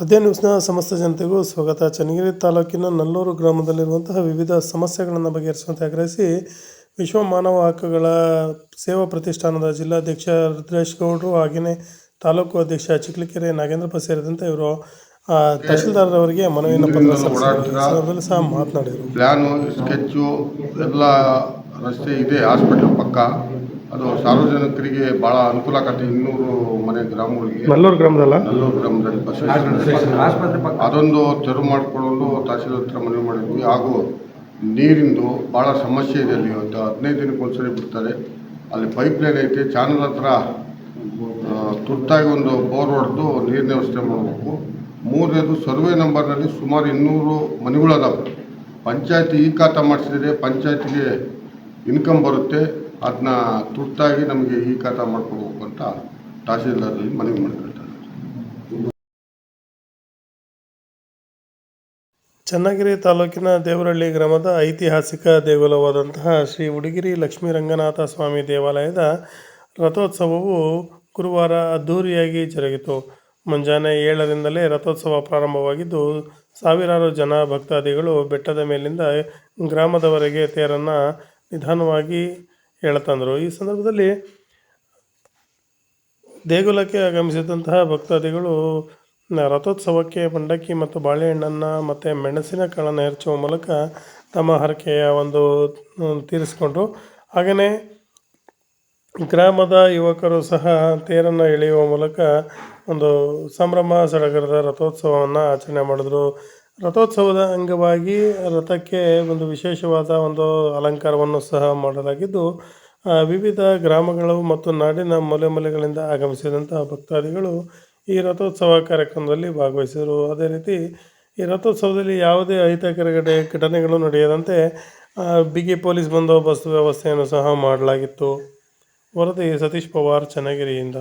ಅದೇ ನ್ಯೂಸ್ನ ಸಮಸ್ತ ಜನತೆಗೂ ಸ್ವಾಗತ. ಚನ್ನಗಿರಿ ತಾಲೂಕಿನ ನಲ್ಲೂರು ಗ್ರಾಮದಲ್ಲಿರುವಂತಹ ವಿವಿಧ ಸಮಸ್ಯೆಗಳನ್ನು ಬಗೆಹರಿಸುವಂತೆ ಆಗ್ರಹಿಸಿ ವಿಶ್ವ ಮಾನವ ಹಕ್ಕುಗಳ ಸೇವಾ ಪ್ರತಿಷ್ಠಾನದ ಜಿಲ್ಲಾಧ್ಯಕ್ಷ ರುದ್ರೇಶ್ ಗೌಡರು ಹಾಗೆಯೇ ತಾಲೂಕು ಅಧ್ಯಕ್ಷ ಚಿಕ್ಕಲಕೆರೆ ನಾಗೇಂದ್ರಪ್ಪ ಸೇರಿದಂತೆ ಇವರು ತಹಶೀಲ್ದಾರರವರಿಗೆ ಮನವಿಯನ್ನು ಪತ್ರ ಸಲ್ಲಿಸಿದರು. ಸಹ ಮಾತನಾಡಿದರು. ಪ್ಲಾನು ಸ್ಕೆಚ್ಚು ಎಲ್ಲ ರಸ್ತೆ ಇದೆ, ಹಾಸ್ಪಿಟಲ್ ಪಕ್ಕ. ಅದು ಸಾರ್ವಜನಿಕರಿಗೆ ಭಾಳ ಅನುಕೂಲ ಆಗತ್ತೆ. 200 ಮನೆ ಗ್ರಾಮಗಳಿಗೆ, ನಲ್ಲೂರು ಗ್ರಾಮದಲ್ಲಿ ಅದೊಂದು ತೆರವು ಮಾಡಿಕೊಳ್ಳಲು ತಹಶೀಲ್ದಾರ್ ಹತ್ರ ಮನವಿ ಮಾಡಿದ್ವಿ. ಹಾಗೂ ನೀರಿಂದು ಭಾಳ ಸಮಸ್ಯೆ ಇದೆ. ಅಲ್ಲಿ 15 ದಿನಕ್ಕೆ ಒಂದ್ಸರಿ ಬಿಡ್ತಾರೆ. ಅಲ್ಲಿ ಪೈಪ್ ಲೈನ್ ಐತೆ, ಚಾನಲ್ ಹತ್ರ ತುರ್ತಾಗಿ ಒಂದು ಬೋರ್ ಹೊಡೆದು ನೀರಿನ ವ್ಯವಸ್ಥೆ ಮಾಡಬೇಕು. ಮೂರನೇದು, ಸರ್ವೆ ನಂಬರ್ನಲ್ಲಿ ಸುಮಾರು 200 ಮನೆಗಳದಾವೆ. ಪಂಚಾಯತಿ ಈ ಖಾತಾ ಮಾಡಿಸಿದರೆ ಪಂಚಾಯತಿಗೆ ಇನ್ಕಮ್ ಬರುತ್ತೆ. ಅದನ್ನ ತುರ್ತಾಗಿ ನಮಗೆ ಈ ಖಾತಾ ಮಾಡ್ಕೊಡ್ಬೇಕು ಅಂತ ತಹಶೀಲ್ದಾರಲ್ಲಿ ಮನವಿ ಮಾಡಿಕೊಳ್ತಾರೆ. ಚನ್ನಗಿರಿ ತಾಲೂಕಿನ ದೇವರಹಳ್ಳಿ ಗ್ರಾಮದ ಐತಿಹಾಸಿಕ ದೇಗುಲವಾದಂತಹ ಶ್ರೀ ಉಡಿಗಿರಿ ಲಕ್ಷ್ಮೀ ರಂಗನಾಥ ಸ್ವಾಮಿ ದೇವಾಲಯದ ರಥೋತ್ಸವವು ಗುರುವಾರ ಅದ್ಧೂರಿಯಾಗಿ ಜರುಗಿತು. ಮುಂಜಾನೆ 7ರಿಂದಲೇ ರಥೋತ್ಸವ ಪ್ರಾರಂಭವಾಗಿದ್ದು, ಸಾವಿರಾರು ಜನ ಭಕ್ತಾದಿಗಳು ಬೆಟ್ಟದ ಮೇಲಿಂದ ಗ್ರಾಮದವರೆಗೆ ತೇರನ್ನು ನಿಧಾನವಾಗಿ ಎಳೆತಂದರು. ಈ ಸಂದರ್ಭದಲ್ಲಿ ದೇಗುಲಕ್ಕೆ ಆಗಮಿಸಿದಂತಹ ಭಕ್ತಾದಿಗಳು ರಥೋತ್ಸವಕ್ಕೆ ಮಂಡಕ್ಕಿ ಮತ್ತು ಬಾಳೆಹಣ್ಣನ್ನು ಮತ್ತು ಮೆಣಸಿನ ಕಾಳನ್ನು ಎರಚುವ ಮೂಲಕ ತಮ್ಮ ಹರಕೆಯ ಒಂದು ತೀರಿಸಿಕೊಂಡ್ರು. ಹಾಗೆಯೇ ಗ್ರಾಮದ ಯುವಕರು ಸಹ ತೇರನ್ನು ಎಳೆಯುವ ಮೂಲಕ ಒಂದು ಸಂಭ್ರಮ ಸಡಗರದ ರಥೋತ್ಸವವನ್ನು ಆಚರಣೆ ಮಾಡಿದ್ರು. ರಥೋತ್ಸವದ ಅಂಗವಾಗಿ ರಥಕ್ಕೆ ಒಂದು ವಿಶೇಷವಾದ ಒಂದು ಅಲಂಕಾರವನ್ನು ಸಹ ಮಾಡಲಾಗಿದ್ದು, ವಿವಿಧ ಗ್ರಾಮಗಳು ಮತ್ತು ನಾಡಿನ ಮೂಲೆ ಮೂಲೆಗಳಿಂದ ಆಗಮಿಸಿದಂತಹ ಭಕ್ತಾದಿಗಳು ಈ ರಥೋತ್ಸವ ಕಾರ್ಯಕ್ರಮದಲ್ಲಿ ಭಾಗವಹಿಸಿದರು. ಅದೇ ರೀತಿ ಈ ರಥೋತ್ಸವದಲ್ಲಿ ಯಾವುದೇ ಅಹಿತಕರ ಘಟನೆಗಳು ನಡೆಯದಂತೆ ಬಿಗಿ ಪೊಲೀಸ್ ಬಂದೋಬಸ್ತ್ ವ್ಯವಸ್ಥೆಯನ್ನು ಸಹ ಮಾಡಲಾಗಿತ್ತು. ವರದಿ ಸತೀಶ್ ಪವಾರ್, ಚನ್ನಗಿರಿಯಿಂದ.